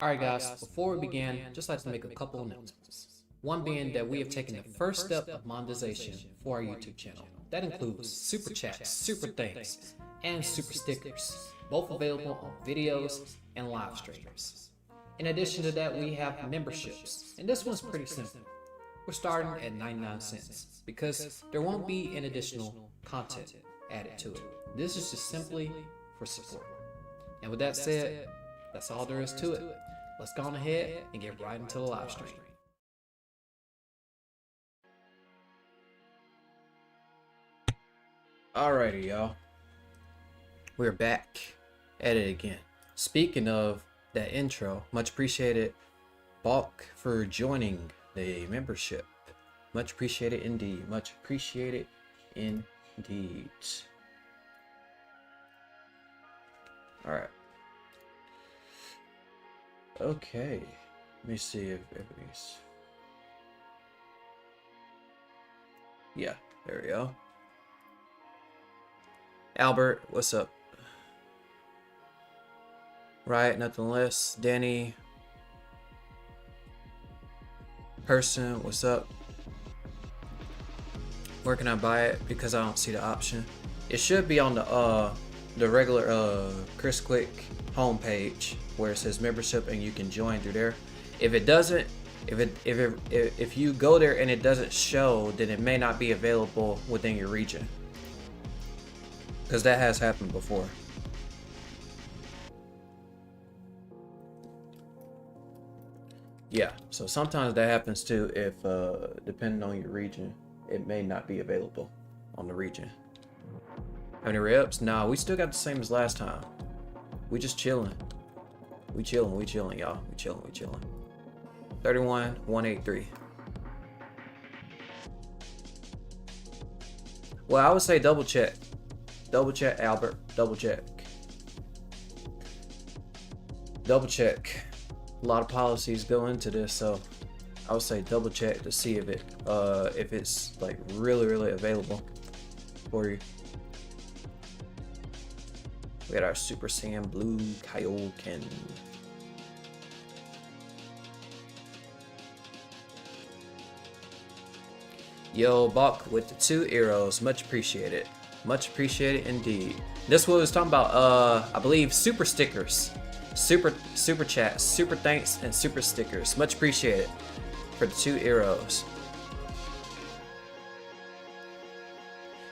Alright guys, before we begin, just like to make a couple announcements. One being that we have taken the first step of monetization for our YouTube channel. That includes super chats, super thanks, and super stickers, both available on videos and live streams. In addition to that, we have memberships, and this one's pretty simple. We're starting at 99 cents because there won't be an additional content added to it. This is just simply for support. And with that said, that's all there is to it. Let's go on ahead and get right into the live stream. Alrighty, y'all. We're back at it again. Speaking of that intro, much appreciated, Blox, for joining the membership. Much appreciated indeed. Much appreciated indeed. Alright. Okay, let me see if everybody's... Yeah, there we go. Albert, what's up? Right, nothing less. Danny. Person, what's up? Where can I buy it? Because I don't see the option. It should be on the regular Chris Quick homepage where it says membership and you can join through there. If it doesn't, if you go there and it doesn't show, then it may not be available within your region, because that has happened before. Yeah, so sometimes that happens too. If depending on your region, it may not be available on the region. How many reps? Nah, we still got the same as last time. We just chilling. We chilling, y'all. We chilling. 31,183. Well, I would say double check. Double check, Albert. Double check. Double check. A lot of policies go into this, so I would say double check to see if it's like really available for you. We got our Super Saiyan Blue Kaioken. Yo, Blox with the 2 arrows. Much appreciated. Much appreciated indeed. This was talking about I believe super stickers. Super chats, super thanks, and super stickers. Much appreciated for the 2 arrows.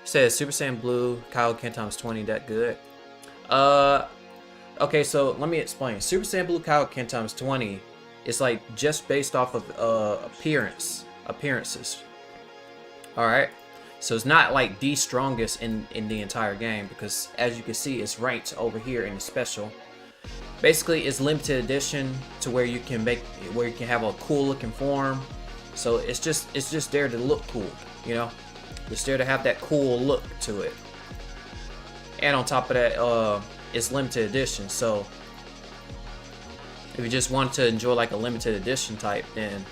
Says Super Saiyan Blue Kaioken times 20, that good. Okay, so let me explain. Super Saiyan Blue Kaioken times 20 is like just based off of appearances. Alright, so it's not like the strongest in the entire game, because as you can see, it's ranked over here in the special. Basically, it's limited edition to where you can have a cool looking form. So it's just there to look cool, you know. It's there to have that cool look to it. And on top of that, it's limited edition. So if you just want to enjoy like a limited edition type, then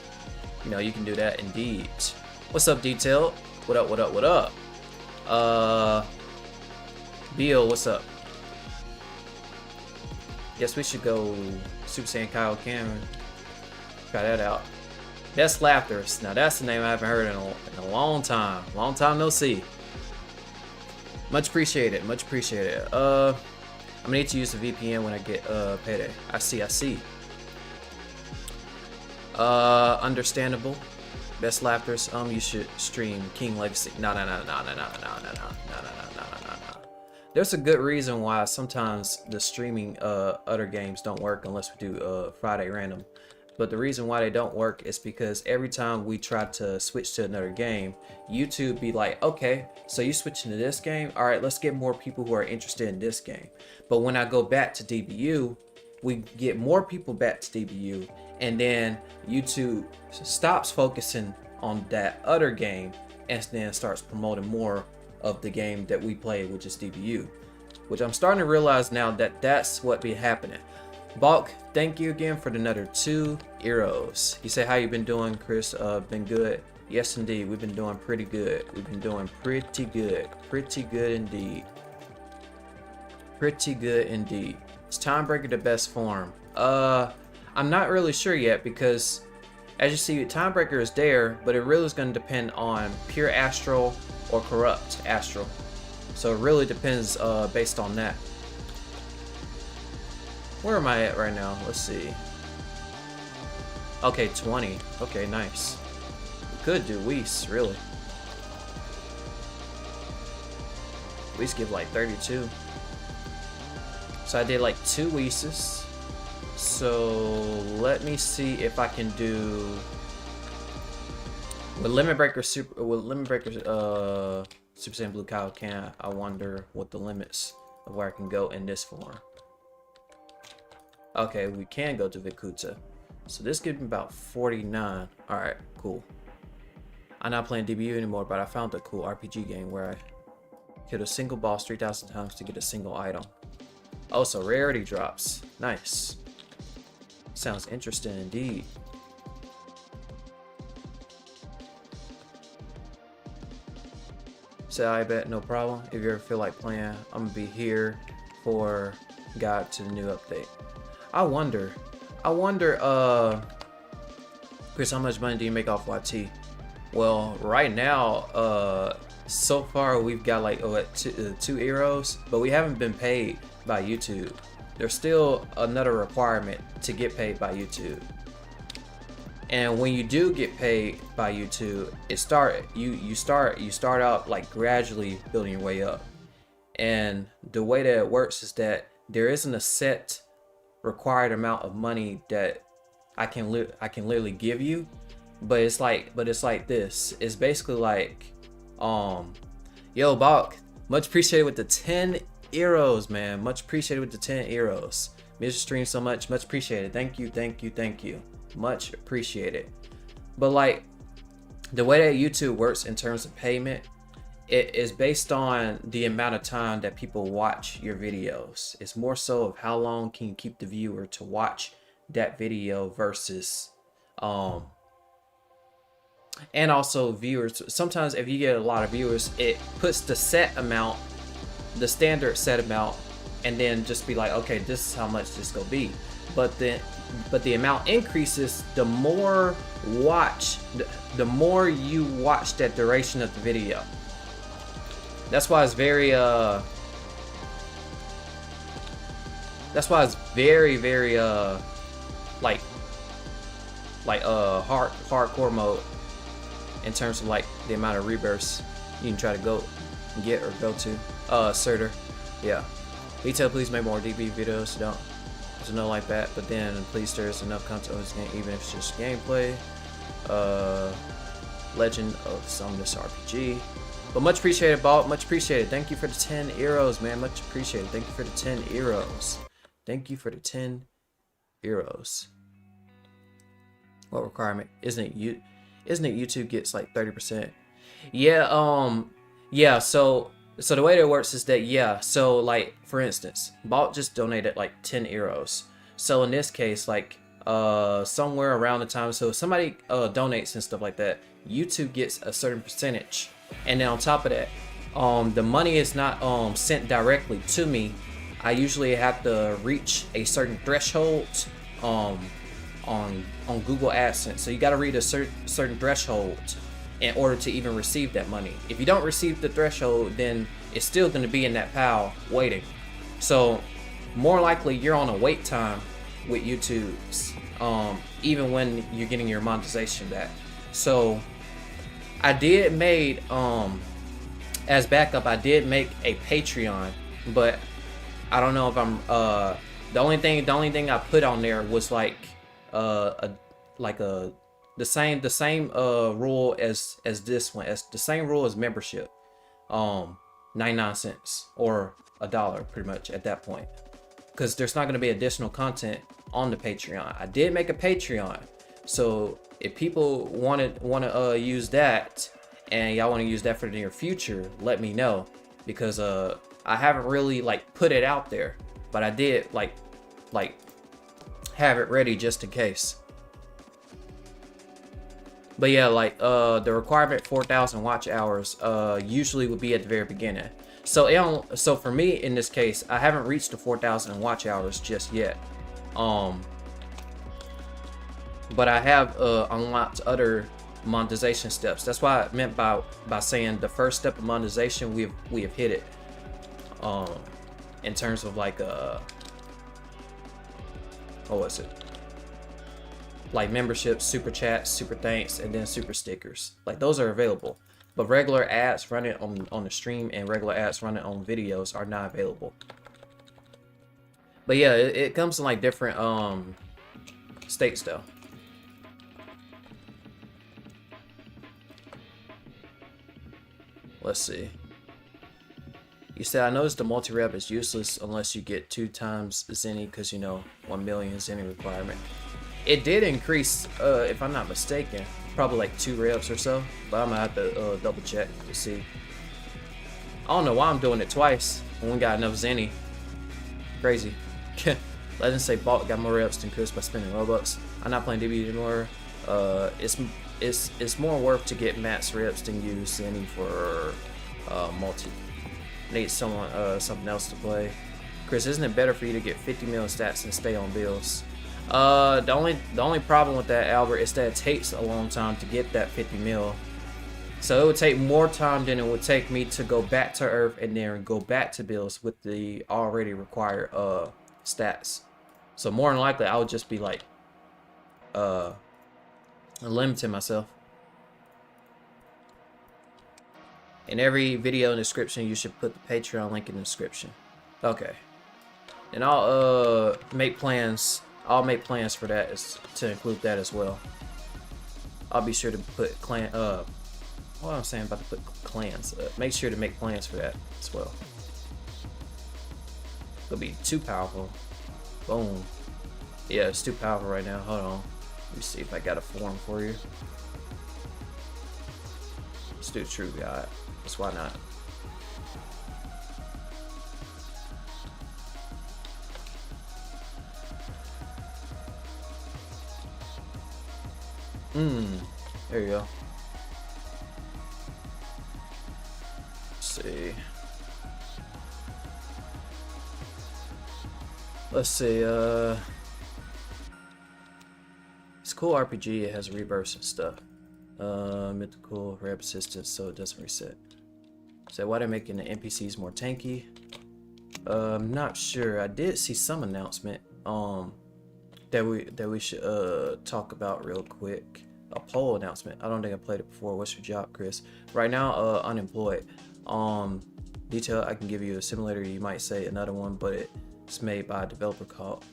you know you can do that indeed. What's up, Detailed? What up? Beal, what's up? Guess we should go Super Saiyan Kaioken. Try that out. Best Laughers. Now that's the name I haven't heard in a long time. Long time no see. Much appreciated. Much appreciated. I'm gonna need to use the VPN when I get payday. I see. Understandable. Best Laughters. You should stream King Legacy. No. There's a good reason why sometimes the streaming other games don't work unless we do Friday random. But the reason why they don't work is because every time we try to switch to another game, YouTube be like, okay, so you switching to this game? All right, let's get more people who are interested in this game. But when I go back to DBU, we get more people back to DBU, and then YouTube stops focusing on that other game and then starts promoting more of the game that we play, which is DBU. Which I'm starting to realize now that that's what be happening. Blox, thank you again for another 2 arrows. You say, how you been doing, Chris? Been good. Yes, indeed. We've been doing pretty good. We've been doing pretty good. Pretty good indeed. Pretty good indeed. Is Timebreaker the best form? I'm I'm not really sure yet, because as you see, Timebreaker is there, but it really is going to depend on pure astral or corrupt astral. So it really depends based on that. Where am I at right now? Let's see. Okay, 20. Okay, nice. Could do Weiss, really. Weiss give like 32. So I did like 2 Weisses. So let me see if I can do with Limit Breaker Super Saiyan Blue Kaioken. I wonder what the limits of where I can go in this form. Okay, we can go to Vikuta. So this gives me about 49. Alright, cool. I'm not playing DBU anymore, but I found a cool RPG game where I hit a single boss 3,000 times to get a single item. Oh, so rarity drops. Nice. Sounds interesting indeed. So I bet, no problem. If you ever feel like playing, I'm gonna be here for guide to the new update. I wonder, Chris, how much money do you make off YT? Well, right now, so far we've got like 2 euros, but we haven't been paid by YouTube. There's still another requirement to get paid by YouTube. And when you do get paid by YouTube, you start out like gradually building your way up. And the way that it works is that there isn't a set required amount of money that I can literally give you, but it's like this. It's basically like, yo, Blox, much appreciated with the 10 euros, man. Much appreciated with the 10 euros. Missed your stream so much. Much appreciated. Thank you, thank you, thank you. Much appreciated. But like the way that YouTube works in terms of payment, it is based on the amount of time that people watch your videos. It's more so of how long can you keep the viewer to watch that video versus and also viewers. Sometimes if you get a lot of viewers, it puts the set amount, the standard set amount, and then just be like, okay, this is how much this gonna be. But the amount increases the more the more you watch that duration of the video. That's why it's very very hardcore mode in terms of like the amount of rebirths you can try to get or go to. Surter, yeah. Retail, please make more DB videos. Don't know like that, but then please there's enough content on this game, even if it's just gameplay. Legend of Summoners RPG. But much appreciated, Blox. Much appreciated. Thank you for the 10 euros, man. Much appreciated. Thank you for the 10 euros. Thank you for the 10 euros. What requirement? Isn't it YouTube gets like 30%? Yeah, yeah, so the way that it works is that, yeah, so like for instance, Blox just donated like 10 euros. So in this case, like somewhere around the time, so if somebody donates and stuff like that, YouTube gets a certain percentage. And then on top of that, the money is not sent directly to me. I usually have to reach a certain threshold on Google AdSense. So you got to reach a certain threshold in order to even receive that money. If you don't receive the threshold, then it's still going to be in that pile waiting. So more likely you're on a wait time with YouTube, even when you're getting your monetization back. So I did made as backup, I did make a Patreon, but I don't know if I'm the only thing I put on there was like the same rule as this one, as the same rule as membership, 99 cents or $1 pretty much at that point, because there's not going to be additional content on the Patreon. I did make a Patreon, so if people want to use that and y'all want to use that for the near future, let me know, because I haven't really like put it out there, but I did like have it ready just in case. But yeah, like the requirement 4,000 watch hours usually would be at the very beginning. So for me in this case, I haven't reached the 4,000 watch hours just yet. but I have unlocked other monetization steps. That's why I meant by saying the first step of monetization we have hit it. In terms of like what was it? Like memberships, super chats, super thanks, and then super stickers. Like those are available. But regular ads running on the stream and regular ads running on videos are not available. But yeah, it comes in like different states though. Let's see. You said, I noticed the multi-rep is useless unless you get 2 times Zenny because, you know, 1 million Zenny requirement. It did increase, if I'm not mistaken, probably like 2 reps or so, but I'm gonna have to double check to see. I don't know why I'm doing it twice when we got enough Zenny. Crazy. Legends say Bulk got more reps than Chris by spending Robux. I'm not playing DB anymore. It's more worth to get max reps than use Zenny for multi. Need someone something else to play. Chris, isn't it better for you to get 50 mil stats and stay on bills? The only problem with that, Albert, is that it takes a long time to get that 50 mil. So it would take more time than it would take me to go back to Earth and then go back to bills with the already required stats. So more than likely I would just be like limiting myself. In every video description you should put the Patreon link in the description. Okay. And I'll make plans. I'll make plans for that to include that as well. I'll be sure to put clan what I'm saying about to put clans. Make sure to make plans for that as well. It'll be too powerful. Boom. Yeah, it's too powerful right now. Hold on. Let me see if I got a form for you. Let's do True God. That's why not. There you go. Let's see, it's a cool RPG, it has rebirths and stuff. Mythical rep assistance so it doesn't reset. So why they're making the NPCs more tanky? I'm not sure. I did see some announcement that we should talk about real quick. A poll announcement. I don't think I played it before. What's your job, Chris? Right now, unemployed. Detail, I can give you a simulator. You might say another one, but it's made by a developer called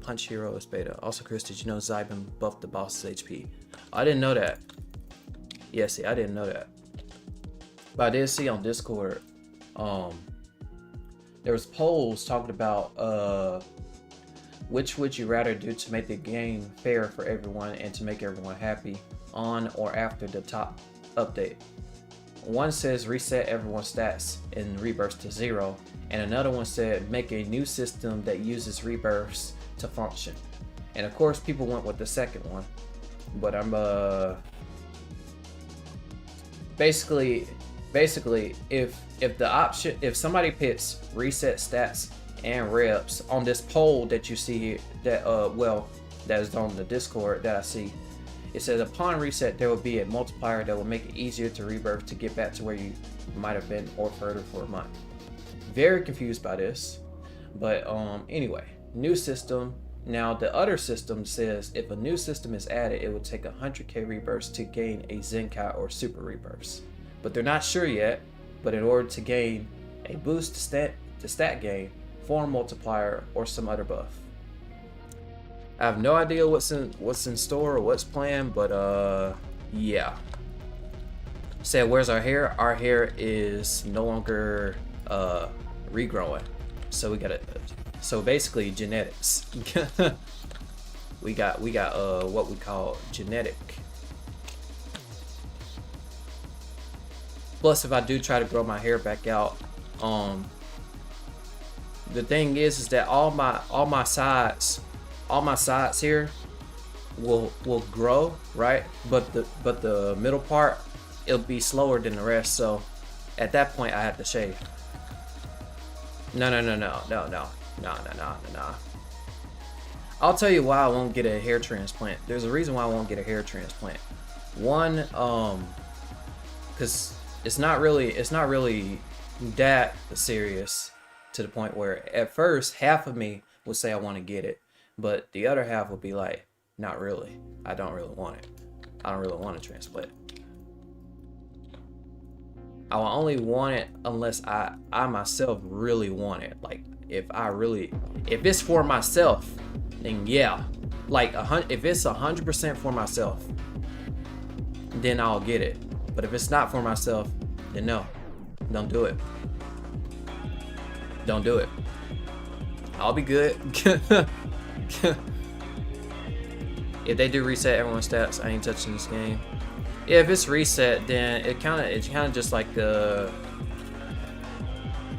Punch Hero. It's beta. Also, Chris, did you know Zybin buffed the boss's HP? I didn't know that. Yeah, see, I didn't know that. But I did see on Discord, there was polls talking about which would you rather do to make the game fair for everyone and to make everyone happy on or after the top update. One says reset everyone's stats and rebirths to 0, and another one said make a new system that uses rebirths to function. And of course people went with the second one, but I'm basically if somebody picks reset stats and reps on this poll that you see here, that that is on the Discord that I see, it says upon reset there will be a multiplier that will make it easier to rebirth to get back to where you might have been or further for a month. Very confused by this, but anyway, new system. Now the other system says if a new system is added, it would take 100k rebirths to gain a Zenkai or super rebirths, but they're not sure yet. But in order to gain a boost to stat gain, form multiplier, or some other buff. I have no idea what's in store or what's planned, but yeah. Said, where's our hair? Our hair is no longer regrowing, so we got it. So basically genetics. we got what we call genetic. Plus, if I do try to grow my hair back out, the thing is that all my sides here will grow, right? But the middle part, it'll be slower than the rest. So at that point, I have to shave. No. I'll tell you why I won't get a hair transplant. There's a reason why I won't get a hair transplant. One, because it's not really that serious to the point where at first half of me would say I want to get it, but the other half would be like, not really. I don't really want it. I don't really want a transplant. I will only want it unless I myself really want it. Like if it's for myself, then yeah. Like if it's 100% for myself, then I'll get it. But if it's not for myself, then no, don't do it. Don't do it. I'll be good. If they do reset everyone's stats, I ain't touching this game. Yeah, if it's reset, then it's kind of just like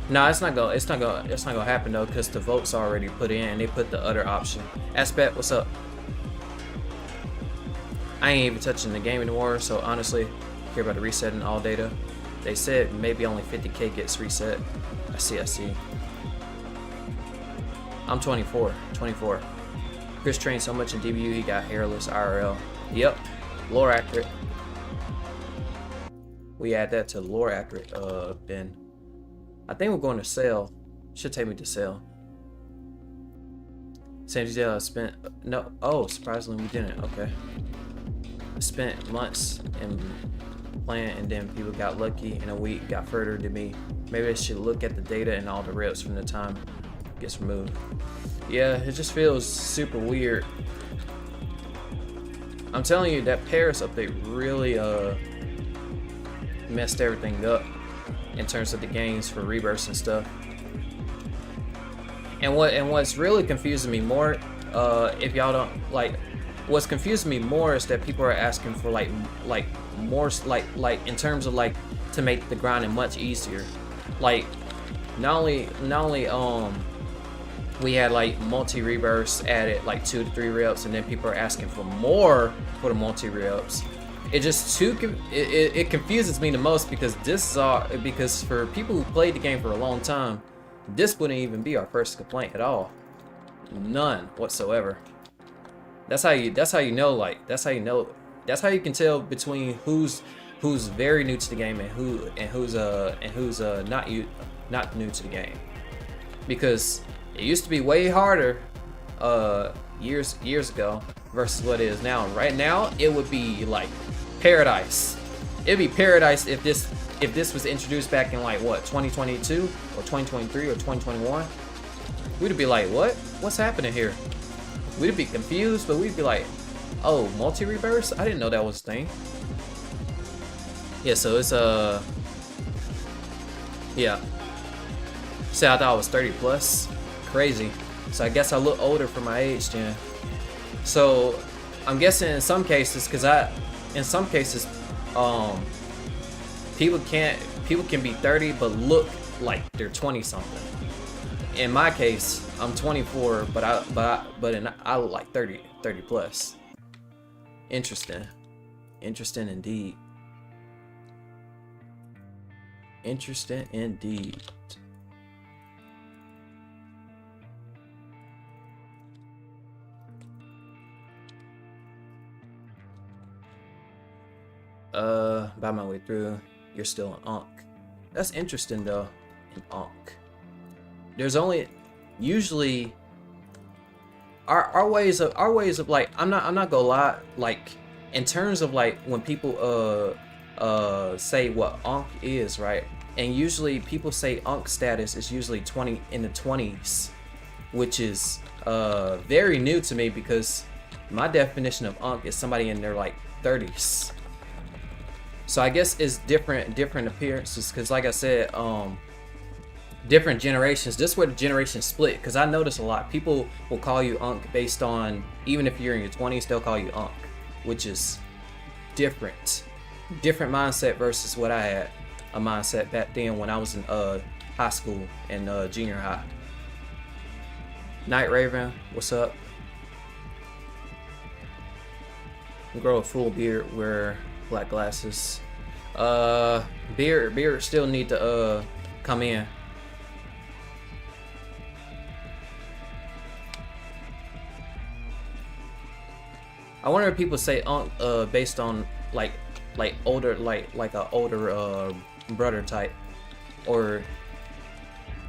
no, it's not gonna happen though, because the votes are already put in and they put the other option. Aspect, what's up? I ain't even touching the game anymore, so honestly, care about the resetting all data. They said maybe only 50k gets reset. I see. I'm 24. Chris trained so much in DBU, he got hairless IRL. Yep, lore accurate. We add that to lore accurate bin. I think we're going to sale. Should take me to sale. Same detail I spent. No, oh, surprisingly we didn't. Okay. I spent months in playing and then people got lucky in a week, got further than me. Maybe I should look at the data and all the reps from the time it gets removed. Yeah, it just feels super weird. I'm telling you, that Paris update really messed everything up in terms of the games for rebirths and stuff. And what's really confusing me more, if y'all don't like, what's confusing me more is that people are asking for like more like in terms of like to make the grinding much easier. Like not only we had like multi-rebirths added like 2 to 3 reps, and then people are asking for more for the multi-reps. It just it confuses me the most, because because for people who played the game for a long time, this wouldn't even be our first complaint at all. None whatsoever. That's how you know, like that's how you can tell between who's very new to the game and who's not new to the game. Because it used to be way harder years ago versus what it is now. Right now it would be like paradise. It'd be paradise if this was introduced back in like what, 2022 or 2023 or 2021. We'd be like, what's happening here? We'd be confused, but we'd be like, oh, multi-rebirths? I didn't know that was a thing. Yeah, so it's yeah. See, I thought I was 30 plus. Crazy. So I guess I look older for my age then. So I'm guessing in some cases, people can be 30 but look like they're 20 something. In my case, I'm 24, but I look like 30 plus. Interesting indeed. Interesting indeed. By my way through, you're still an Ankh. That's interesting though, an Ankh. There's only usually our ways of like, I'm not gonna lie, like in terms of like when people say what Ankh is, right? And usually people say Ankh status is usually 20 in the 20s, which is very new to me, because my definition of Ankh is somebody in their like 30s. So I guess it's different appearances, because like I said, different generations. This is where the generations split, because I notice a lot people will call you Ankh based on, even if you're in your 20s, they'll call you Ankh, which is different mindset versus what I had a mindset back then when I was in high school and junior high. Night Raven, what's up? Grow a full beard, wear black glasses. Beard still need to come in. I wonder if people say based on like older like a older brother type, or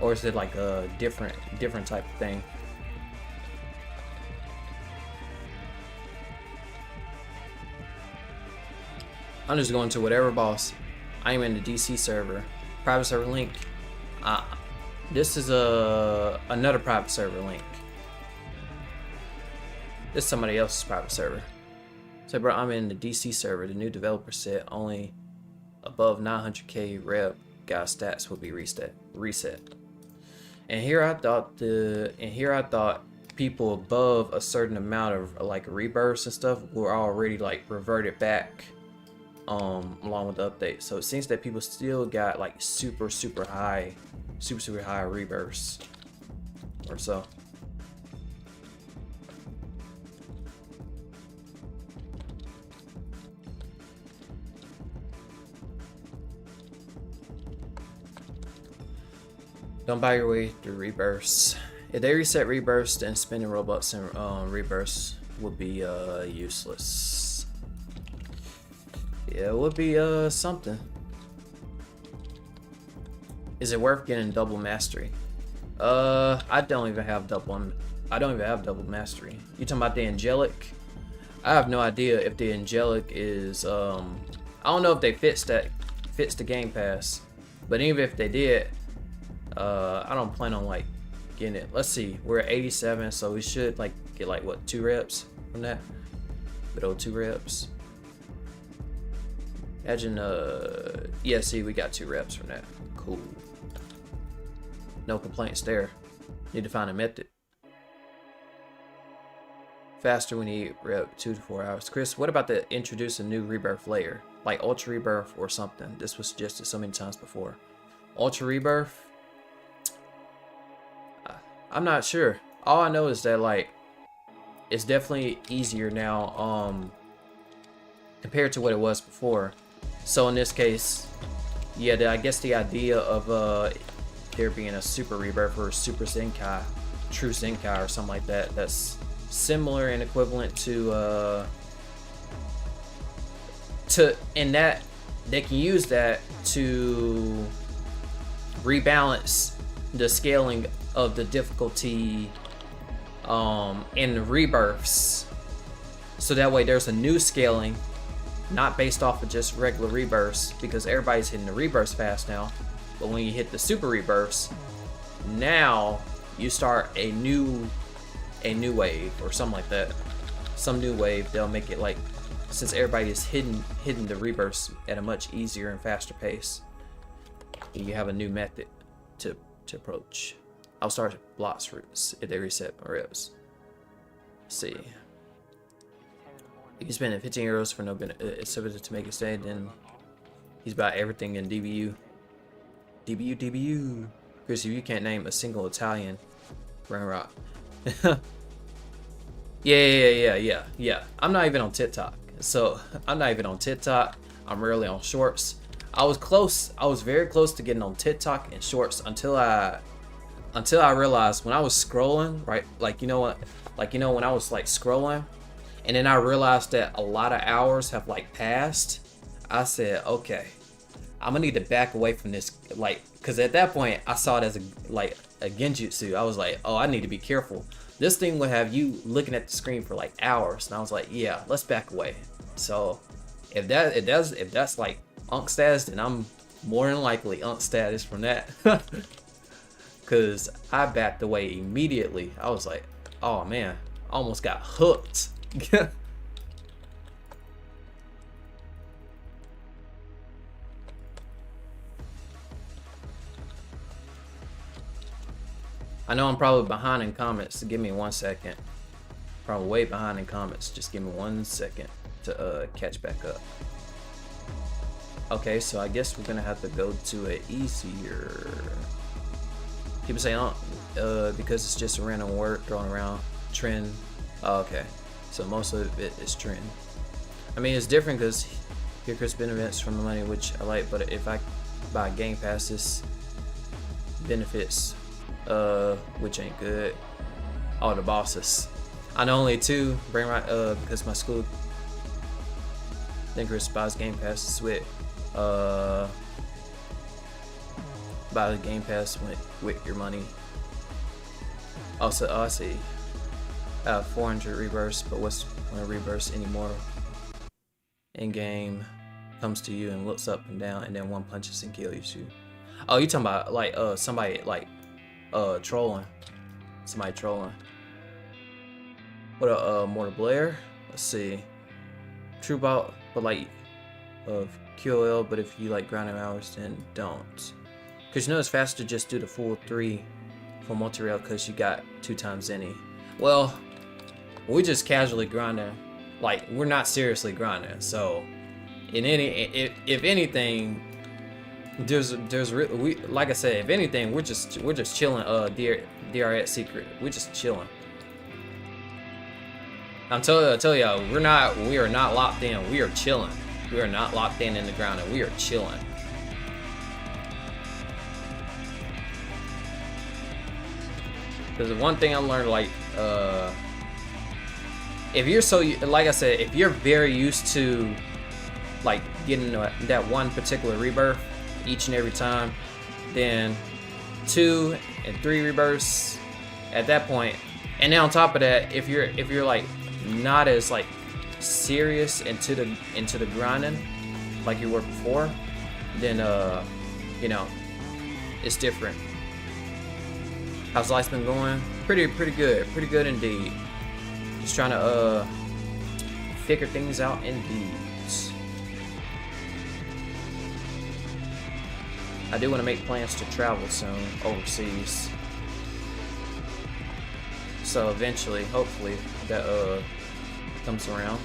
is it like a different type of thing? I'm just going to whatever, boss. I am in the DC server. Private server link. This is another private server link. This is somebody else's private server. So bro, I'm in the DC server. The new developer said only above 900k rev guys stats will be reset. And here I thought people above a certain amount of like rebirths and stuff were already like reverted back along with the update. So it seems that people still got like super high rebirths or so. Don't buy your way through rebirths. If they reset rebirths, then spending Robux and rebirths would be useless. Yeah, it would be something. Is it worth getting double mastery? I don't even have double mastery. You talking about the angelic? I have no idea if the angelic is I don't know if they fixed the game pass, but even if they did, I don't plan on like getting it. Let's see, we're at 87, so we should like get like what, 2 reps from that? Good old 2 reps. Imagine yeah, see, we got 2 reps from that. Cool. No complaints there. Need to find a method. Faster when you rep 2 to 4 hours. Chris, what about the introduce a new rebirth layer? Like ultra rebirth or something. This was suggested so many times before. Ultra rebirth? I'm not sure. All I know is that like it's definitely easier now compared to what it was before. So in this case, yeah, I guess the idea of there being a super rebirth or super Zenkai, true Zenkai or something like that, that's similar and equivalent to in that they can use that to rebalance the scaling of the difficulty in the rebirths, so that way there's a new scaling, not based off of just regular rebirths, because everybody's hitting the rebirths fast now. But when you hit the super rebirths, now you start a new wave or something like that. Some new wave. They'll make it like, since everybody is hitting the rebirths at a much easier and faster pace, you have a new method to approach. I'll start Blox routes if they reset my reps. Let's see. If you spend 15 euros for no benefit to make it stay, then he's about everything in DBU. DBU. Chris, if you can't name a single Italian, run rock. Yeah. I'm not even on TikTok. So I'm not even on TikTok. I'm rarely on Shorts. I was close. I was very close to getting on TikTok and Shorts until I realized when I was scrolling, right? Like, you know what? Like, you know, when I was like scrolling, and then I realized that a lot of hours have like passed. I said, okay, I'm gonna need to back away from this, like, because at that point I saw it as a genjutsu. I was like, oh, I need to be careful. This thing would have you looking at the screen for like hours, and I was like, yeah, let's back away. So if that's like unk status, then I'm more than likely unk status from that. Because I backed away immediately. I was like, oh man, almost got hooked. I know I'm probably behind in comments, so give me 1 second. Probably way behind in comments. Just give me 1 second to catch back up. Okay, so I guess we're gonna have to go to an easier. People say, because it's just a random word thrown around. Trend. Oh, okay, so most of it is trend. I mean, it's different because here Chris benefits from the money, which I like, but if I buy game passes, benefits, which ain't good. Oh, the bosses. I know only 2. Bring my because my school. Then Chris buys Game Pass with buy the Game Pass with your money. Also, I see. 400 rebirths, but what's when a rebirth anymore? In game comes to you and looks up and down, and then one punches and kills you. Oh, you talking about like somebody like trolling? Somebody trolling. What a Mortar Blair? Let's see. True bot, but like of QOL, but if you like grinding hours, then don't. Cause you know it's faster to just do the full 3 for multi-rail, cause you got 2 times any. Well, we just casually grinding, like we're not seriously grinding. So, if anything, we like I said, if anything, we're just chilling. DRX secret, we're just chilling. I tell y'all, we are not locked in. We are chilling. We are not locked in the ground, and we are chilling. Because the one thing I learned, like, if you're like I said, if you're very used to, like, getting that one particular rebirth each and every time, then 2 and 3 rebirths at that point, and then on top of that, if you're like not as like serious into the grinding like you were before, then you know, it's different. How's life been going? Pretty good indeed. Just trying to figure things out indeed. I do want to make plans to travel soon overseas. So eventually, hopefully, that comes around.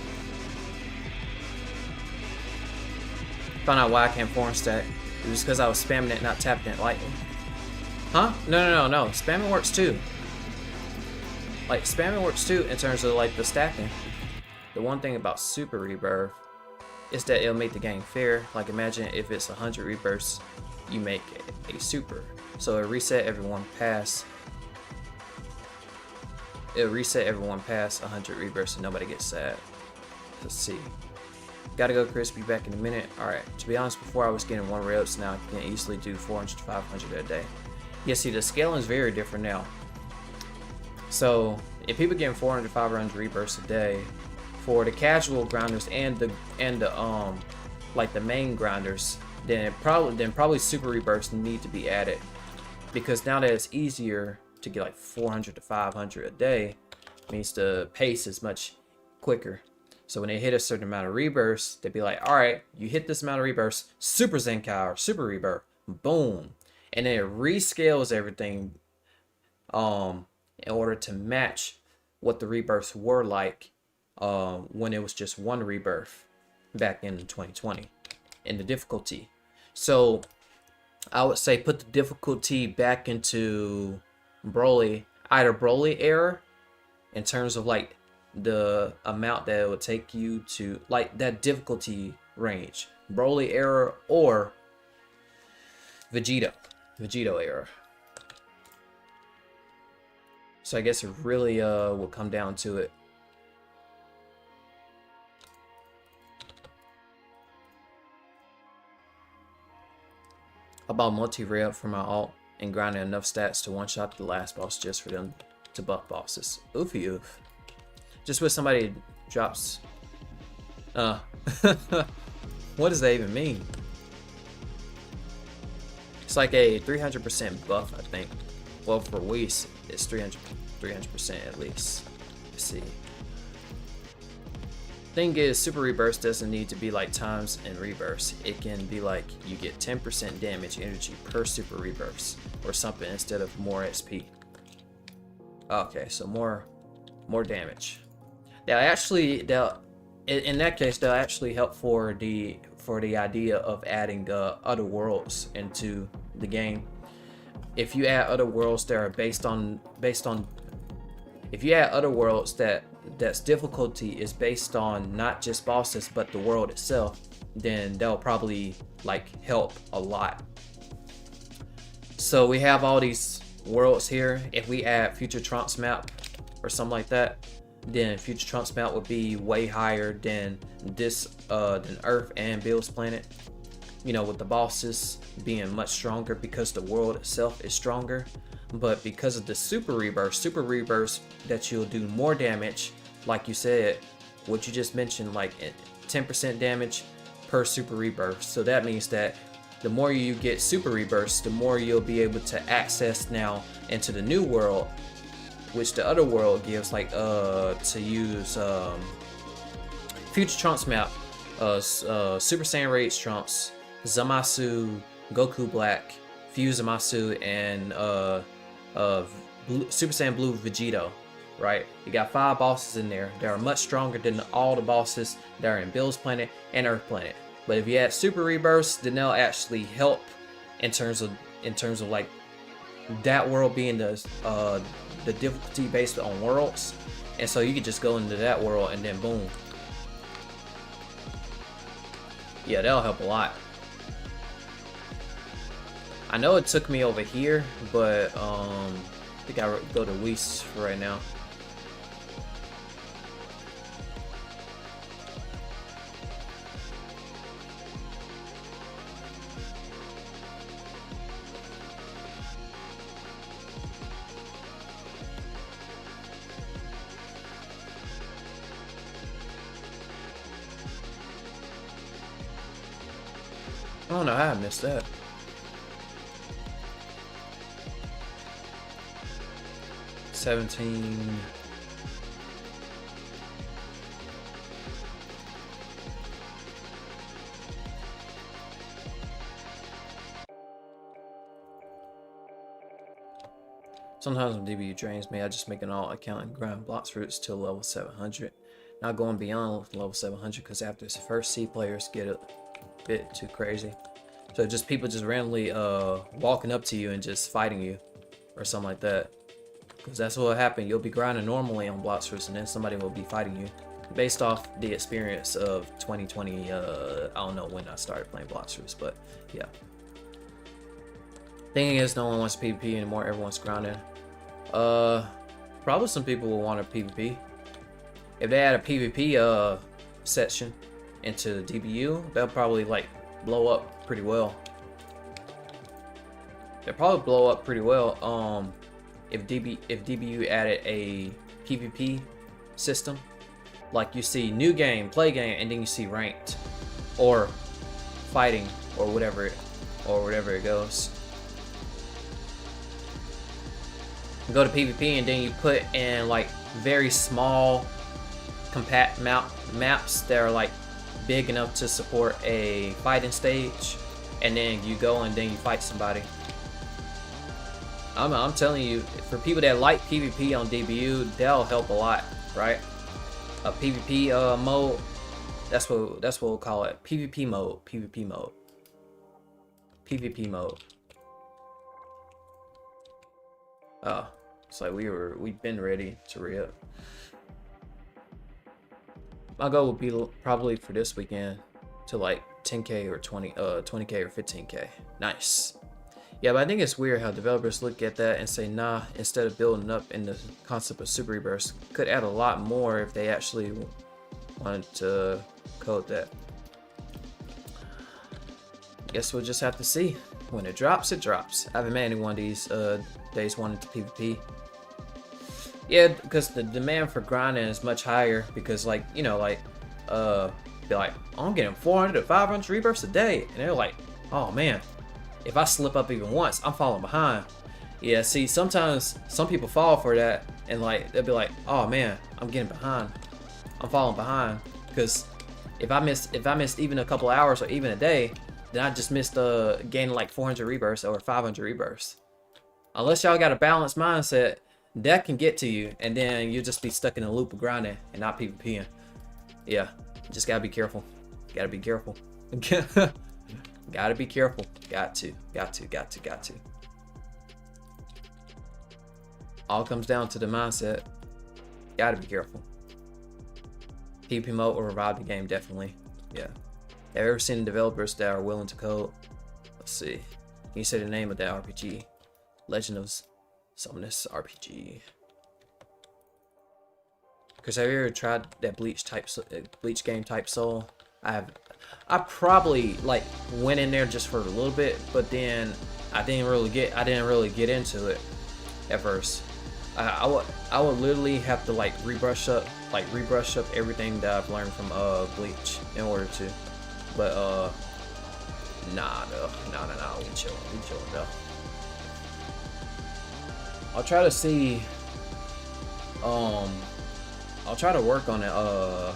Found out why I can't foreign stack. It was because I was spamming it, not tapping it lightly. Huh? No. Spamming works too. Like, spamming works too in terms of like the stacking. The one thing about Super Rebirth is that it'll make the game fair. Like, imagine if it's 100 rebirths, you make a super. So it'll reset everyone past. It'll reset everyone past 100 rebirths and nobody gets sad. Let's see. Gotta go, Chris. Be back in a minute. Alright. To be honest, before I was getting 1 reps, now I can easily do 400 to 500 a day. Yeah, see, the scaling is very different now. So if people getting 400 to 500 rebirths a day, for the casual grinders and the like the main grinders, then probably super rebirths need to be added, because now that it's easier to get like 400 to 500 a day, means the pace is much quicker. So when they hit a certain amount of rebirths, they'd be like, all right, you hit this amount of rebirths, super Zenkai or super rebirth, boom, and then it rescales everything in order to match what the rebirths were like when it was just 1 rebirth back in 2020 in the difficulty. So I would say put the difficulty back into Broly, either Broly era, in terms of like the amount that it would take you to like that difficulty range, Broly era or Vegito era. So I guess it really will come down to it. About multi-rail for my alt and grinding enough stats to one-shot the last boss just for them to buff bosses. Oofy oof. Just with somebody drops. What does that even mean? It's like a 300% buff, I think. Well, for Whis, it's 300% at least. Let's see. Thing is, super rebirths doesn't need to be like times and rebirths. It can be like you get 10% damage energy per super rebirths or something instead of more XP. Okay, so more damage. In that case, they'll actually help for the idea of adding other worlds into the game. If you add other worlds that are based on if you add other worlds that's difficulty is based on not just bosses but the world itself, then that'll probably like help a lot. So we have all these worlds here. If we add future Trunks map or something like that, then future Trump's mount would be way higher than this than Earth and Bill's planet. You know, with the bosses being much stronger because the world itself is stronger. But because of the super rebirths that you'll do more damage, like you said, what you just mentioned, like 10% damage per super rebirth. So that means that the more you get super rebirths, the more you'll be able to access now into the new world, which the other world gives, like to use future Trunks map, Super Saiyan Rage Trunks, Zamasu, Goku Black, Fuse Zamasu, and Super Saiyan Blue Vegito, right? You got 5 bosses in there that are much stronger than all the bosses that are in Bill's planet and Earth planet. But if you add super rebirths, then they'll actually help in terms of like that world being the difficulty based on worlds, and so you could just go into that world and then boom. Yeah, that'll help a lot. I know it took me over here, but I think I go to Weiss for right now. I don't know how I missed that. $17. Sometimes when DBU drains me, I just make an alt account and grind Blox routes till level 700. Not going beyond level 700 because after the first C players get a bit too crazy. So just people just randomly walking up to you and just fighting you or something like that. Because that's what will happen. You'll be grinding normally on Blox routes and then somebody will be fighting you. Based off the experience of 2020, I don't know when I started playing Blox routes, but yeah. Thing is, no one wants PvP anymore. Everyone's grinding. Probably some people will want a PvP. If they add a PvP section into the DBU, they'll probably like blow up pretty well. They'll probably blow up pretty well. If DBU added a PvP system, like you see new game, play game, and then you see ranked or fighting or whatever it goes. You go to PvP and then you put in like very small compact maps that are like big enough to support a fighting stage, and then you go and then you fight somebody. I'm telling you, for people that like PvP on DBU, they'll help a lot, right? A PvP mode, that's what we'll call it. PvP mode. Oh, it's like we've been ready to re-up. My goal would be probably for this weekend to like 10k or 20k or 15k. Nice. Yeah, but I think it's weird how developers look at that and say, nah, instead of building up in the concept of super rebirths, could add a lot more if they actually wanted to code that. Guess we'll just have to see. When it drops, it drops. I haven't met anyone these days wanting to PvP. Yeah, because the demand for grinding is much higher because, like, you know, like, be like, oh, I'm getting 400 to 500 rebirths a day. And they're like, oh, man. If I slip up even once, I'm falling behind. Yeah, see, sometimes some people fall for that and like they'll be like, oh man, I'm getting behind. I'm falling behind. Because if I missed even a couple hours or even a day, then I just missed gaining like 400 rebirths or 500 rebirths. Unless y'all got a balanced mindset, that can get to you, and then you'll just be stuck in a loop of grinding and not PvPing. Yeah, just gotta be careful. Gotta be careful. Gotta be careful. Got to. All comes down to the mindset. Gotta be careful. PvP mode will revive the game, definitely. Yeah. Have you ever seen developers that are willing to code? Let's see. Can you say the name of that RPG? Legend of Summonus RPG. Cause have you ever tried that Bleach game type Soul? I have. I probably like went in there just for a little bit, but then I didn't really get into it at first. I would literally have to like rebrush up everything that I've learned from Bleach in order to. But nah, we chilling though. I'll try to see. I'll try to work on it of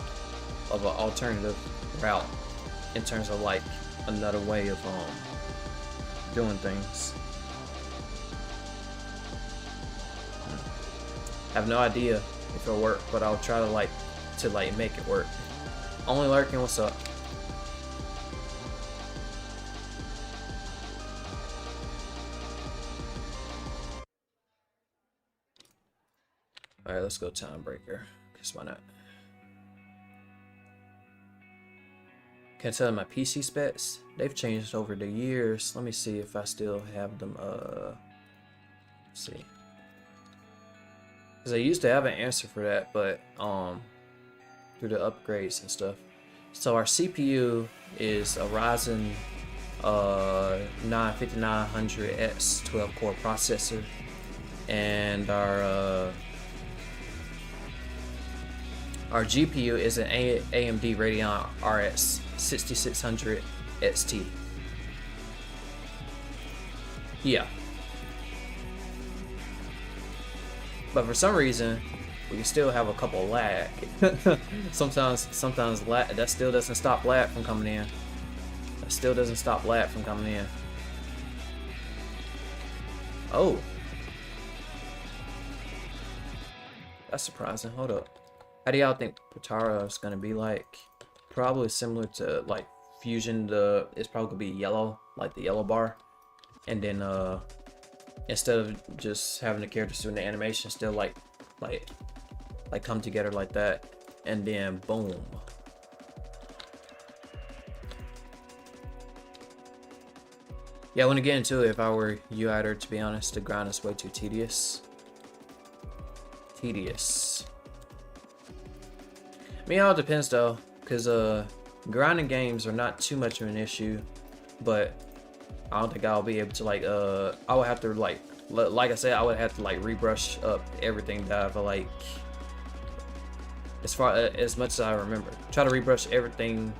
an alternative route in terms of like another way of doing things. I have no idea if it'll work, but I'll try to make it work. Only lurking, what's up? Alright, let's go Time Breaker. Guess why not? Can I tell my PC specs? They've changed over the years. Let me see if I still have them. Let's see. Because I used to have an answer for that, but through the upgrades and stuff. So our CPU is a Ryzen 5900X 12-core processor, and our GPU is an AMD Radeon RX 6600 XT. Yeah. But for some reason, we can still have a couple lag. sometimes lag, that still doesn't stop lag from coming in. Oh. That's surprising. Hold up. How do y'all think Potara is gonna be like? Probably similar to like Fusion. It's probably gonna be yellow, like the yellow bar, and then instead of just having the characters doing the animation, still like come together like that, and then boom. Yeah, I want to get into it. If I were you, either, to be honest, the grind is way too tedious. I mean, it all depends though, because grinding games are not too much of an issue, but I don't think I'll be able to like I would have to like I said, I would have to like rebrush up everything that I've like, as much as I remember. Try to rebrush everything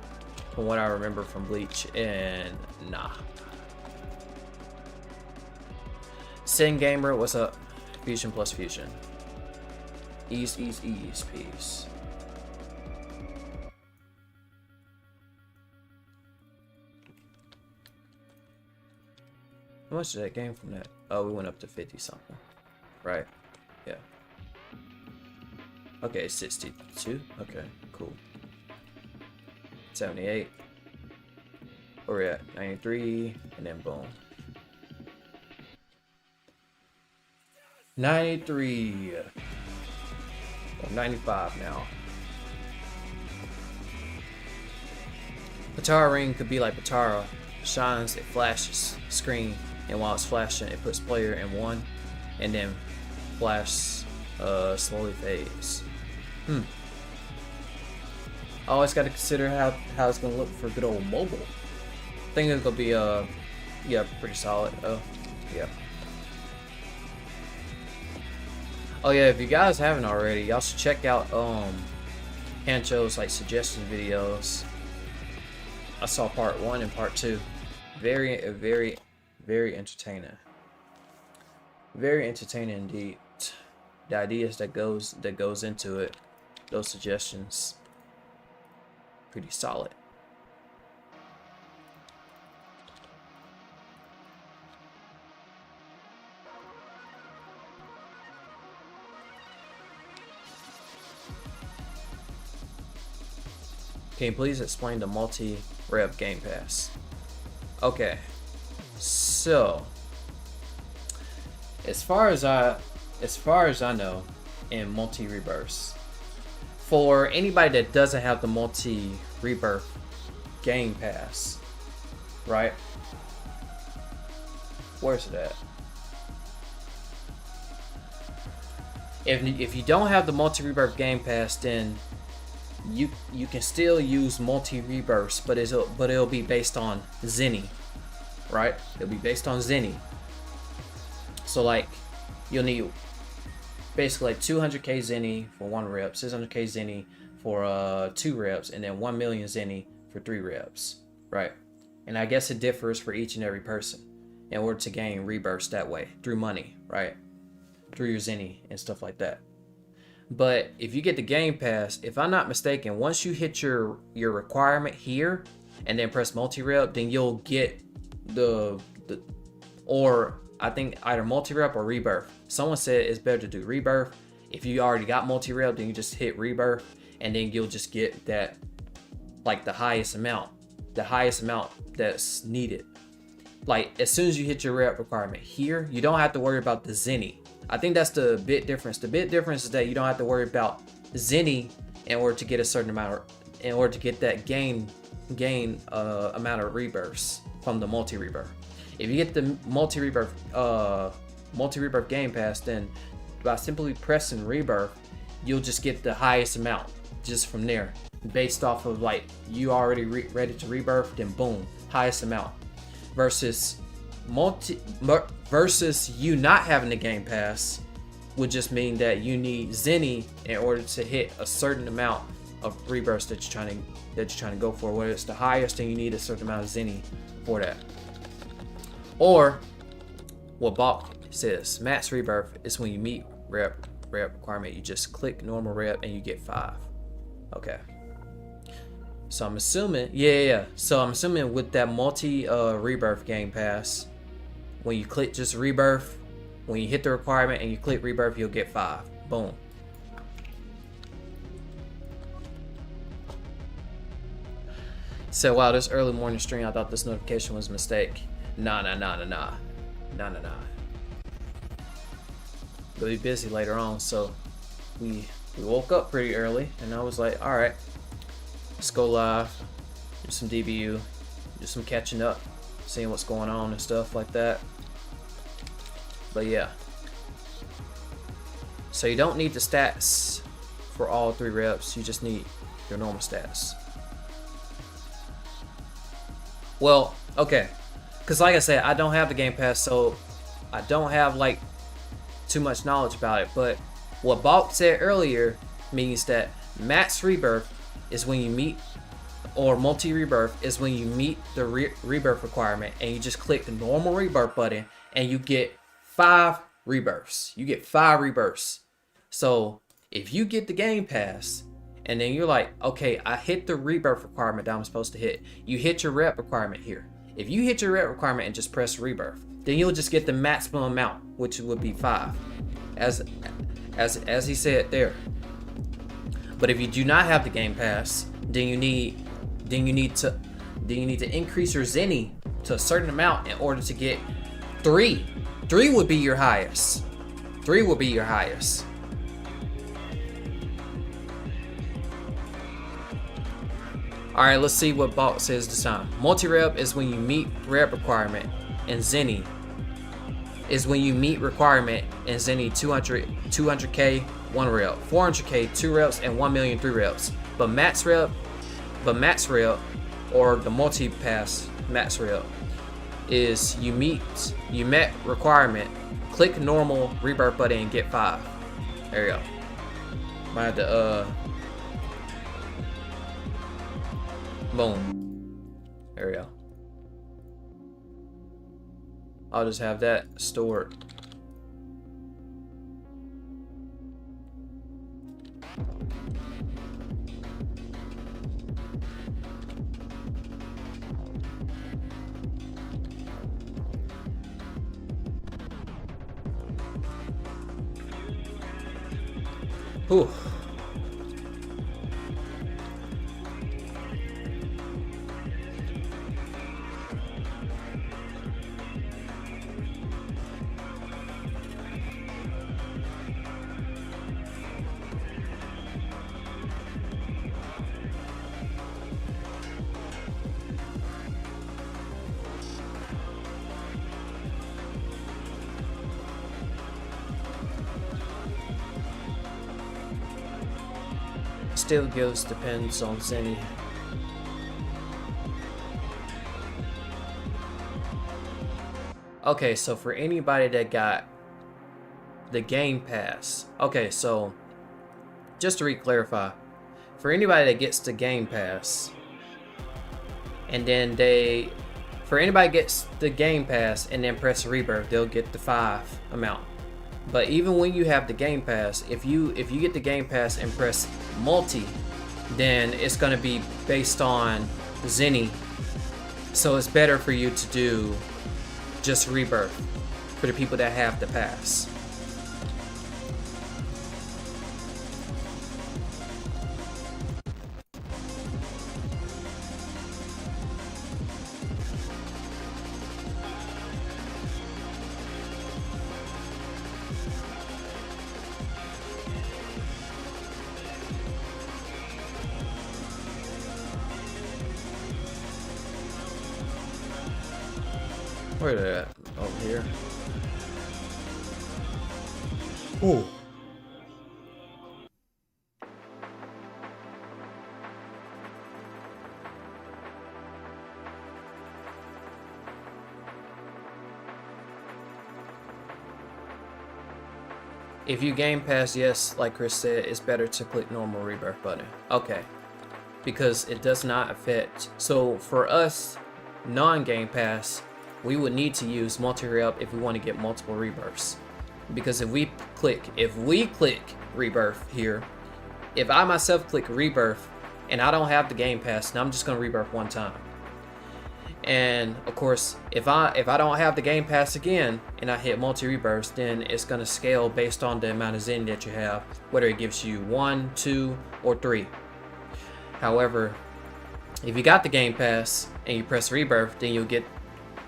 from what I remember from Bleach, and nah. Sin Gamer, what's up? Fusion plus Fusion. Ease, peace. How much did that gain from that? Oh, we went up to 50 something. Right. Yeah. Okay, 62. Okay, cool. 78. Where we at? 93. And then boom. 93. Or 95 now. Potara ring could be like Potara. Shines, it flashes screen, and while it's flashing, it puts player in 1, and then flash slowly fades. I always got to consider how it's gonna look for good old mobile. I think it's gonna be yeah, pretty solid. Oh yeah. Oh yeah, if you guys haven't already, y'all should check out Hancho's like suggestion videos. I saw part 1 and part 2. Very entertaining. Very entertaining indeed. The ideas that goes into it, those suggestions, pretty solid. Can you please explain the multi-rev game pass? Okay, so as far as I know, in multi-rebirths, for anybody that doesn't have the multi-rebirth game pass, right? Where's it at? If you don't have the multi-rebirth game pass, then you can still use multi-rebirths, but it'll be based on Zenny, right? It'll be based on Zenny. So like you'll need basically like 200k Zenny for 1 rep, 600k Zenny for 2 reps, and then 1 million Zenny for 3 reps, right? And I guess it differs for each and every person in order to gain rebirths that way through money, right? Through your Zenny and stuff like that. But if you get the game pass, if I'm not mistaken, once you hit your requirement here and then press multi-rep, then you'll get the or I think either multi-rep or rebirth. Someone said it's better to do rebirth. If you already got multi-rep, then you just hit rebirth, and then you'll just get that, like the highest amount that's needed. Like as soon as you hit your rep requirement here, you don't have to worry about the Zenny. I think that's the big difference. The big difference is that you don't have to worry about Zenny in order to get a certain amount, in order to get that gain amount of rebirths from the multi-rebirth. If you get the multi-rebirth game pass, then by simply pressing rebirth, you'll just get the highest amount just from there, based off of like you already ready to rebirth, then boom, highest amount. Versus you not having the game pass would just mean that you need Zenny in order to hit a certain amount of rebirths that you're trying to go for. Whether it's the highest, then you need a certain amount of Zenny for that. Or what Blox says, max rebirth is when you meet rep requirement. You just click normal rep and you get 5. Okay. So I'm assuming, So I'm assuming with that rebirth game pass, when you click just rebirth, when you hit the requirement and you click rebirth, you'll get 5. Boom. So wow, this early morning stream, I thought this notification was a mistake. Nah. We'll be busy later on, so we woke up pretty early, and I was like, all right, let's go live, do some DBU, do some catching up, seeing what's going on and stuff like that. But yeah, so you don't need the stats for all 3 reps, you just need your normal stats. Well, okay, because like I said, I don't have the game pass, so I don't have like too much knowledge about it. But what Blox said earlier means that max rebirth is when you meet, or multi-rebirth is when you meet the rebirth requirement, and you just click the normal rebirth button and you get 5 rebirths. You get 5 rebirths. So if you get the game pass and then you're like, okay, I hit the rebirth requirement that I'm supposed to hit, you hit your rep requirement here. If you hit your rep requirement and just press rebirth, then you'll just get the maximum amount, which would be 5, as he said there. But if you do not have the game pass, then you need to increase your Zenny to a certain amount in order to get 3. 3 would be your highest. 3 would be your highest. Alright, let's see what Blox says this time. Multi-rep is when you meet rep requirement, and Zenny is when you meet requirement, and Zenny 200k 1 rep, 400k 2 reps, and 1 million 3 reps. But max rep, or the multi-pass max rep, is you met requirement, click normal rebirth button and get 5. There you go. Might have to boom. There we go. I'll just have that stored. Whew. still gives depends on Zenny. Okay, so for anybody that got the Game Pass, okay, so just to re-clarify, for anybody that gets the Game Pass, and then for anybody gets the Game Pass and then press Rebirth, they'll get the 5 amount. But even when you have the Game Pass, if you get the Game Pass and press Multi, then it's gonna be based on Zenny. So it's better for you to do just Rebirth for the people that have the pass. Where they at? Over here. Ooh. If you Game Pass, yes, like Chris said, it's better to click normal Rebirth button. Okay. Because it does not affect. So for us, non-Game Pass, we would need to use multi-re-up if we want to get multiple rebirths. Because if we click Rebirth here, if I myself click Rebirth and I don't have the Game Pass, now I'm just going to Rebirth one time. And of course, if I don't have the Game Pass again and I hit multi-rebirths, then it's going to scale based on the amount of Zen that you have, whether it gives you 1, 2, or 3. However, if you got the Game Pass and you press Rebirth, then you'll get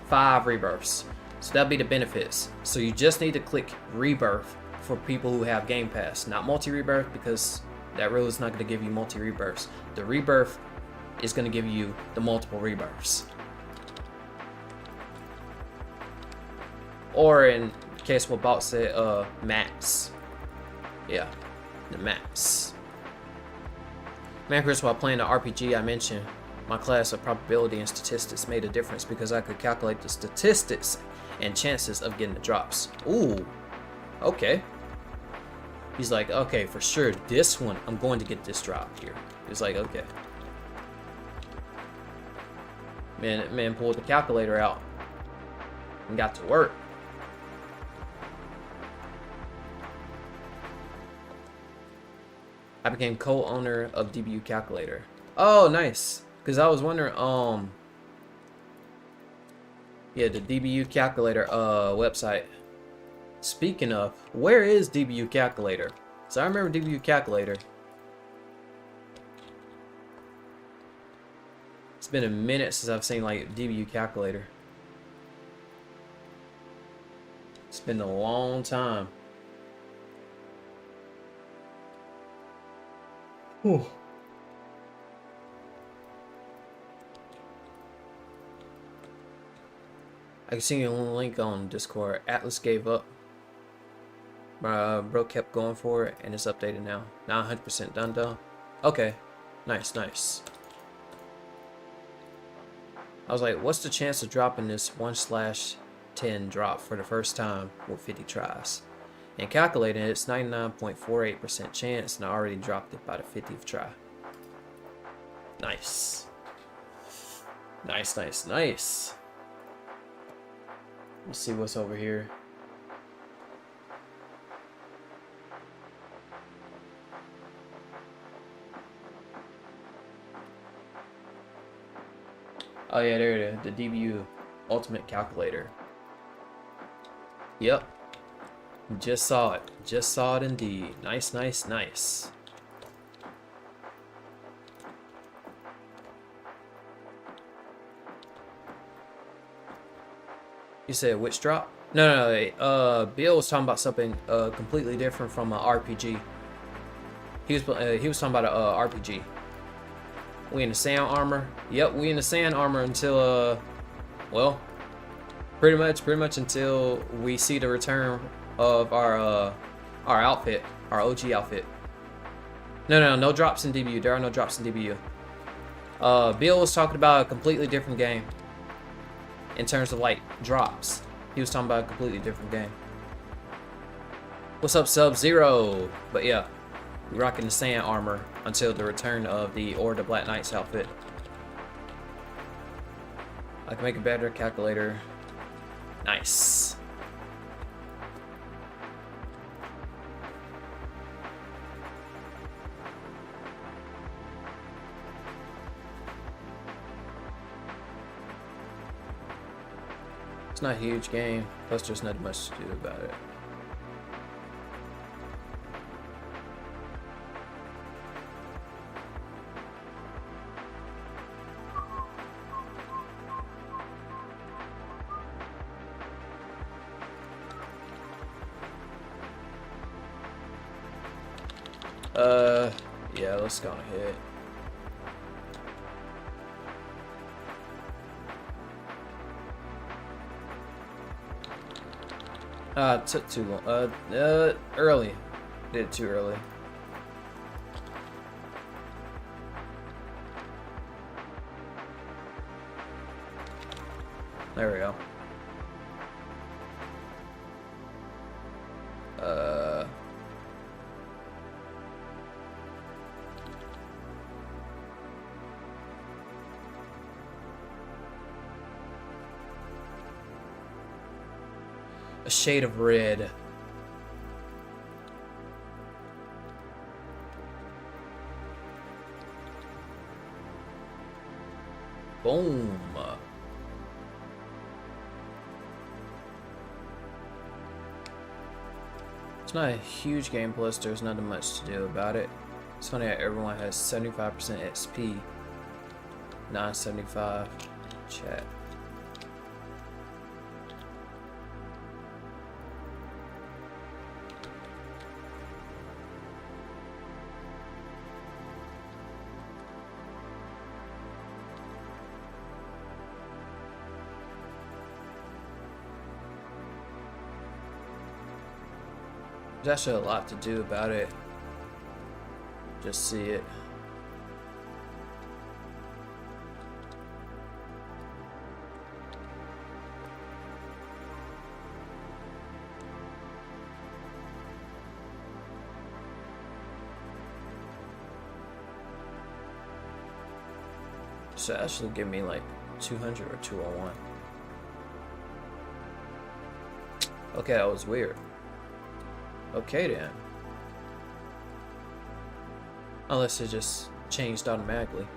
5 rebirths. So that'll be the benefits. So you just need to click Rebirth for people who have Game Pass, not multi-rebirth, because that rule is not going to give you multi-rebirths. The Rebirth is going to give you the multiple rebirths. Or in case what Blox said, maps. Yeah, the maps. Man, Chris, while playing the RPG I mentioned, my class of probability and statistics made a difference because I could calculate the statistics and chances of getting the drops. Ooh, okay. He's like, okay, for sure, this one, I'm going to get this drop here. He's like, okay. Man pulled the calculator out and got to work. I became co-owner of DBU Calculator. Oh, nice. Because I was wondering, yeah, the DBU Calculator website. Speaking of, where is DBU Calculator? So I remember DBU Calculator. It's been a minute since I've seen like DBU Calculator. It's been a long time. Whew. I can see your link on Discord. Atlas gave up. Bro kept going for it, and it's updated now. Now 100% done though. Okay, nice, nice. I was like, what's the chance of dropping this 1/10 drop for the first time with 50 tries? And calculating it, it's 99.48% chance, and I already dropped it by the 50th try. Nice. Nice, nice, nice. Let's see what's over here. Oh yeah, there it is. The DBU Ultimate Calculator. Yep. Just saw it. Just saw it indeed. Nice, nice, nice. You said which drop? No, Bill was talking about something completely different from an RPG. He was talking about a RPG. We in the sand armor. Yep, we in the sand armor until well, pretty much until we see the return of our outfit, our OG outfit. No drops in DBU. There are no drops in DBU. Bill was talking about a completely different game. In terms of like drops. He was talking about a completely different game. What's up, Sub-Zero? But yeah, we're rocking the sand armor until the return of the Black Knight's outfit. I can make a better calculator. Nice. It's not a huge game, plus there's not much to do about it. Yeah, let's go ahead. Took too long. Early. Did it too early. There we go. A shade of red. Boom. It's not a huge game, plus there's nothing much to do about it. It's funny that everyone has 75% XP. 975. Chat. There's actually a lot to do about it. Just see it. So actually give me like 200 or 201. Okay, that was weird. Okay then. Unless it just changed automatically.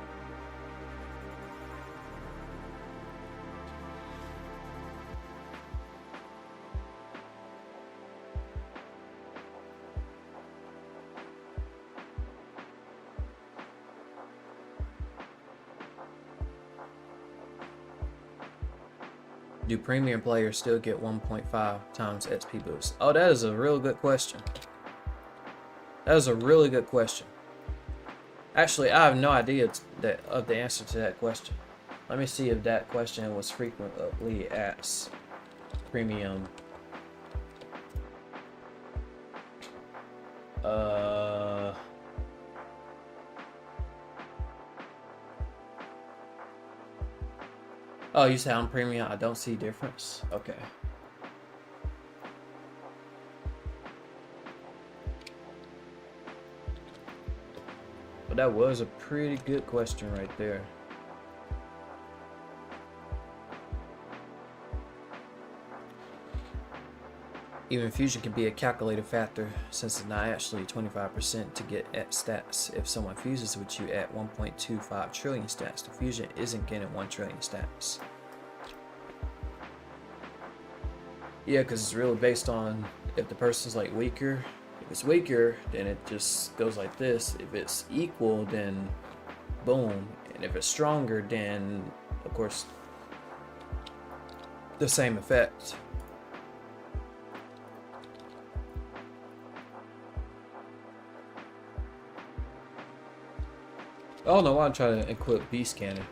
Do premium players still get 1.5 times XP boost? Oh, that is a real good question. That is a really good question. Actually, I have no idea of the answer to that question. Let me see if that question was frequently asked. Premium. Oh, you say I'm premium, I don't see difference? Okay. But that was a pretty good question right there. Even fusion can be a calculated factor, since it's not actually 25% to get at stats. If someone fuses with you at 1.25 trillion stats, the fusion isn't getting 1 trillion stats. Yeah, because it's really based on if the person's like weaker. If it's weaker, then it just goes like this. If it's equal, then boom. And if it's stronger, then of course the same effect. Oh no, I'm trying to equip Beast Cannon.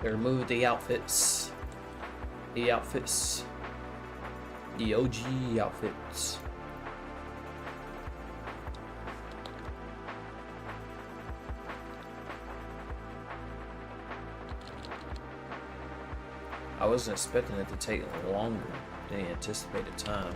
They removed the outfits. The outfits. The OG outfits. I wasn't expecting it to take longer than the anticipated time.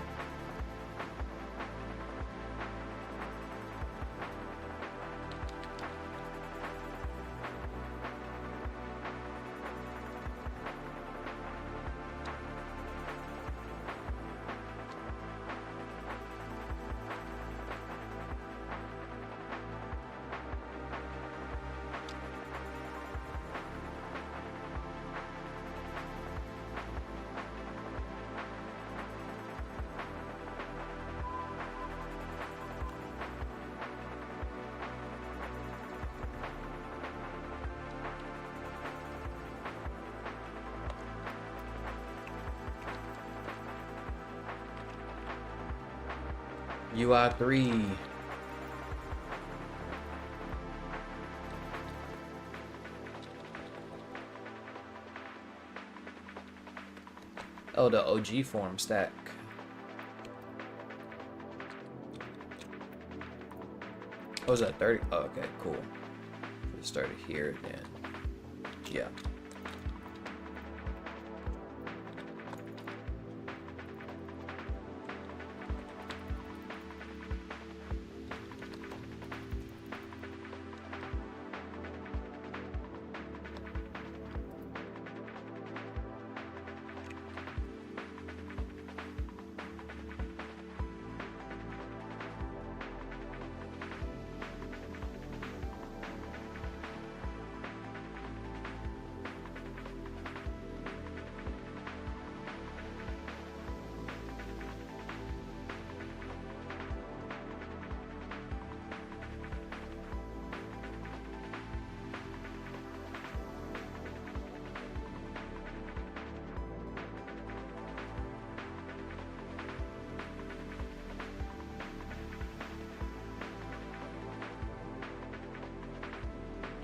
UI 3. Oh, the OG form stack. Oh, was that 30? Oh, okay, cool. We started here then. Yeah.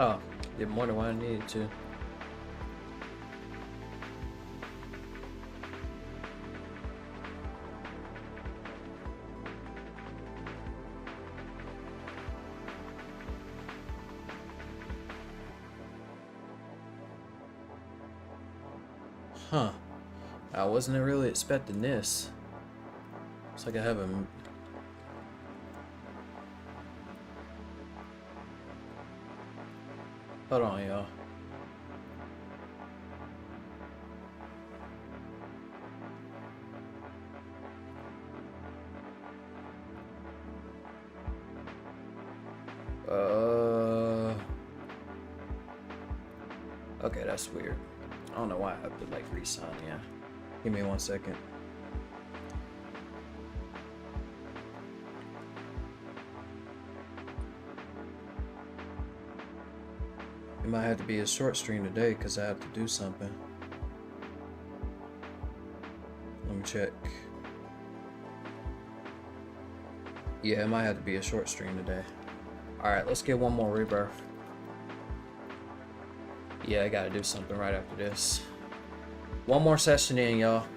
Oh, did more than what I needed to. Huh. I wasn't really expecting this. It's like I have a... Hold on, y'all. Okay, that's weird. I don't know why I have to like re-sign, yeah. Give me 1 second. It might have to be a short stream today because I have to do something. Let me check. Yeah, it might have to be a short stream today. Alright, let's get one more rebirth. Yeah, I gotta do something right after this. One more session in, y'all.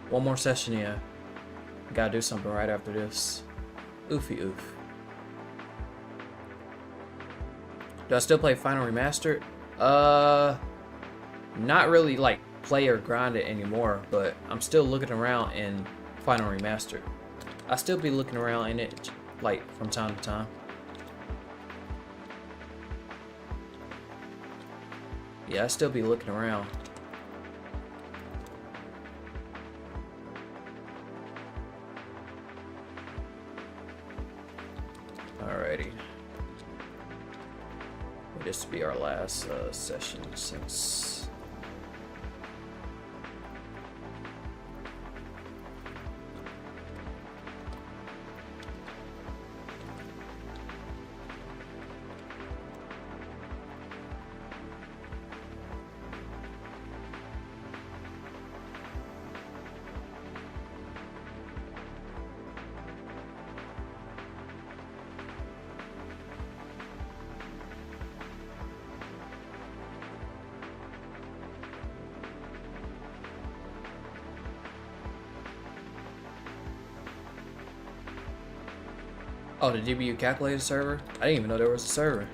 One more session in. Gotta do something right after this. Oofy oof. Do I still play Final Remastered? Not really like play or grind it anymore, but I'm still looking around in Final Remastered. I still be looking around in it like from time to time. Yeah, I still be looking around. Alrighty. This will be our last session since... Oh, the DBU calculator server? I didn't even know there was a server.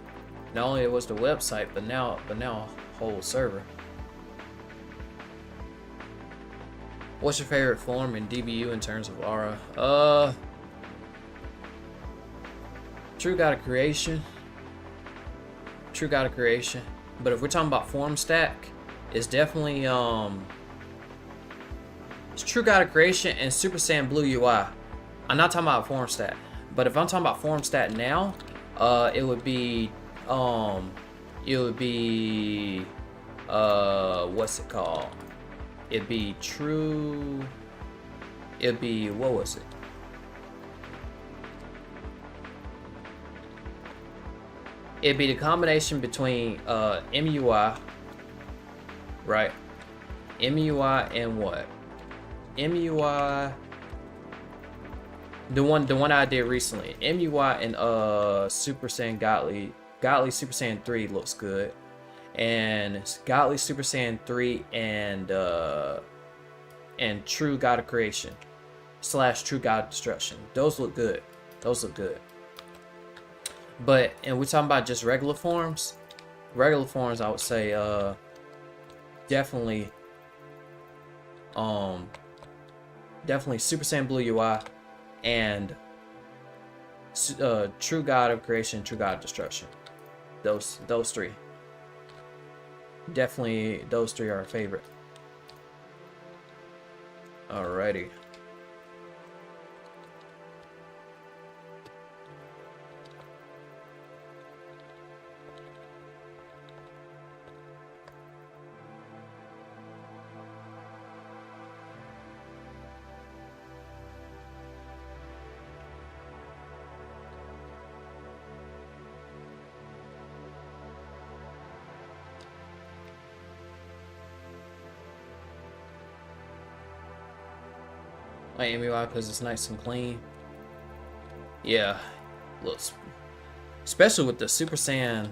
Not only it was the website, but now a whole server. What's your favorite form in DBU in terms of aura? True God of Creation. True God of Creation. But if we're talking about form stack, it's definitely it's True God of Creation and Super Saiyan Blue UI. I'm not talking about form stat. But if I'm talking about form stat now, it would be what's it called? It'd be what was it? It'd be the combination between MUI, right? MUI and what? MUI. The one I did recently. MUI and Super Saiyan Godly Super Saiyan 3 looks good. And Godly Super Saiyan 3 and True God of Creation / True God of Destruction. Those look good. Those look good. But and we're talking about just regular forms. Regular forms, I would say definitely Super Saiyan Blue UI and True God of Creation, True God of Destruction. Those three. Definitely those three are a favorite. Alrighty. Like MUI because it's nice and clean. Yeah, looks, especially with the Super Saiyan,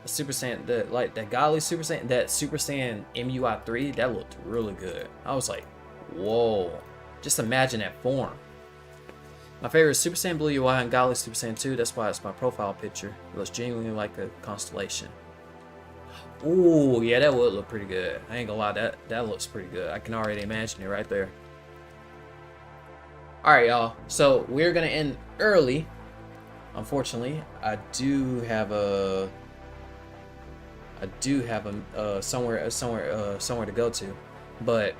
that Godly Super Saiyan, that Super Saiyan MUI 3, that looked really good. I was like, whoa, just imagine that form. My favorite is Super Saiyan Blue UI and Godly Super Saiyan 2. That's why it's my profile picture. It looks genuinely like a constellation. Ooh, yeah, that would look pretty good. I ain't gonna lie, that looks pretty good. I can already imagine it right there. Alright, y'all, so we're gonna end early. Unfortunately, I do have somewhere to go to, but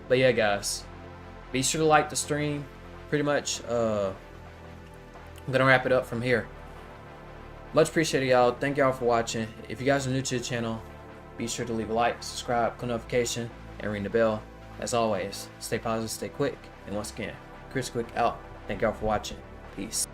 yeah, guys, be sure to like the stream. Pretty much, I'm gonna wrap it up from here. Much appreciated, y'all. Thank y'all for watching. If you guys are new to the channel, be sure to leave a like, subscribe, click notification, and ring the bell. As always, stay positive, stay quick, and once again, Chris Quick out. Thank y'all for watching. Peace.